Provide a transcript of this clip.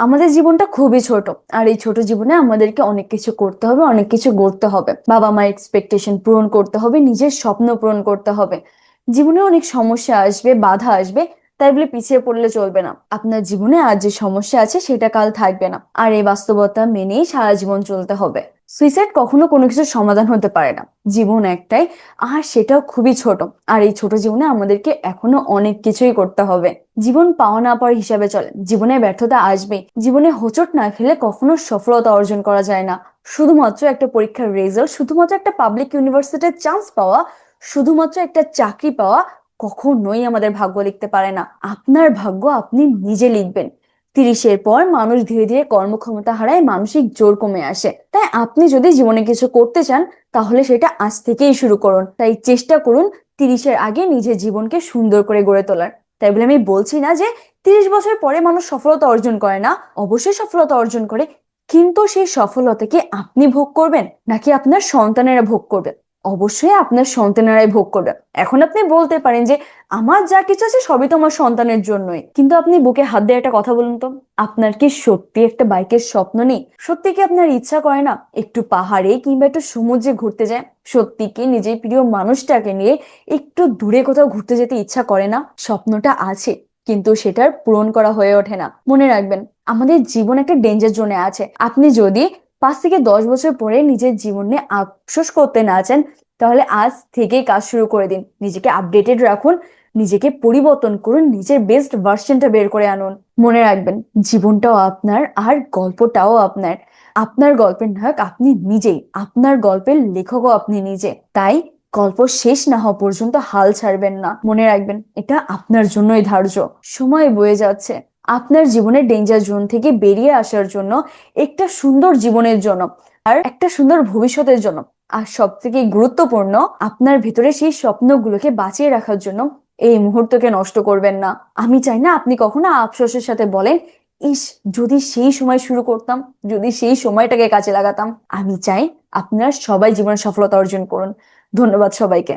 আমাদের জীবনটা খুবই ছোট। আর এই ছোট জীবনে আমাদেরকে অনেক কিছু করতে হবে, অনেক কিছু গড়তে হবে, বাবা মায়ের এক্সপেকটেশন পূরণ করতে হবে, নিজের স্বপ্ন পূরণ করতে হবে। জীবনে অনেক সমস্যা আসবে, বাধা আসবে, তাই বলে পিছিয়ে পড়লে চলবে না। আপনার জীবনে আজ যে সমস্যা আছে সেটা কাল থাকবে না, আর এই বাস্তবতা মেনেই সারা জীবন চলতে হবে। সুইসাইড কখনো কোনো কিছুর সমাধান হতে পারে না। জীবন একটাই, আর সেটাও খুবই ছোট। আর এই ছোট জীবনে আমাদেরকে এখনো অনেক কিছুই করতে হবে। জীবন পাওয়া না পাওয়ার হিসাবে চলে, জীবনে ব্যর্থতা আসবে। জীবনে হোঁচট না খেলে কখনো সফলতা অর্জন করা যায় না। শুধুমাত্র একটা পরীক্ষার রেজাল্ট, শুধুমাত্র একটা পাবলিক ইউনিভার্সিটির চান্স পাওয়া, শুধুমাত্র একটা চাকরি পাওয়া কখনোই আমাদের ভাগ্য লিখতে পারে না। আপনার ভাগ্য আপনি নিজে লিখবেন। 30-এর পর মানুষ ধীরে ধীরে কর্মক্ষমতা হারায়, মানসিক জোর কমে আসে। তাই আপনি যদি জীবনে কিছু করতে চান, তাহলে সেটা আজ থেকেই শুরু করুন। তাই চেষ্টা করুন 30-এর আগে নিজের জীবনকে সুন্দর করে গড়ে তোলার। তাই বলে আমি বলছি না যে 30 বছর পরে মানুষ সফলতা অর্জন করে না, অবশ্যই সফলতা অর্জন করে। কিন্তু সেই সফলতা কি আপনি ভোগ করবেন, নাকি আপনার সন্তানেরা ভোগ করবে? অবশ্যই আপনার সন্তানেরাই ভোগ করবে। এখন আপনি বলতে পারেন যে আমার যা কিছু আছে সবই তো আমার সন্তানের জন্যই, কিন্তু আপনি বুকে হাত দিয়ে একটা কথা বলুন তো, আপনার কি সত্যি একটা বাইকের স্বপ্ন নেই? সত্যি কি আপনার ইচ্ছা করে না একটু পাহাড়ে কিংবা একটু সমুদ্রে ঘুরতে যায়? সত্যি কি নিজের প্রিয় মানুষটাকে নিয়ে একটু দূরে কোথাও ঘুরতে যেতে ইচ্ছা করে না? স্বপ্নটা আছে, কিন্তু সেটার পূরণ করা হয়ে ওঠে না। মনে রাখবেন, আমাদের জীবন একটা ডেঞ্জার জোনে আছে। আপনি যদি 5 থেকে 10 বছর পরে নিজের জীবন নিয়ে আফসোস করতে না চান, তাহলে আজ থেকেই কাজ শুরু করে দিন। নিজেকে আপডেটেড রাখুন, নিজেকে পরিবর্তন করুন, নিজের বেস্ট ভার্সনটা বের করে আনুন। মনে রাখবেন, জীবনটাও আপনার, আর গল্পটাও আপনার। আপনার গল্পের নায়ক আপনি নিজেই, আপনার গল্পের লেখকও আপনি নিজে। তাই গল্প শেষ না হওয়া পর্যন্ত হাল ছাড়বেন না। মনে রাখবেন, এটা আপনার জন্যই ধার্য। সময় বয়ে যাচ্ছে আপনার জীবনের ডেঞ্জার জোন থেকে বেরিয়ে আসার জন্য, একটা সুন্দর জীবনের জন্য, আর একটা সুন্দর ভবিষ্যতের জন্য। আর সব থেকে গুরুত্বপূর্ণ, আপনার ভিতরে সেই স্বপ্নগুলোকে বাঁচিয়ে রাখার জন্য। এই মুহূর্তকে নষ্ট করবেন না। আমি চাই না আপনি কখনো আফসোসের সাথে বলেন, ইস, যদি সেই সময় শুরু করতাম, যদি সেই সময়টাকে কাজে লাগাতাম। আমি চাই আপনার সবাই জীবনে সফলতা অর্জন করুন। ধন্যবাদ সবাইকে।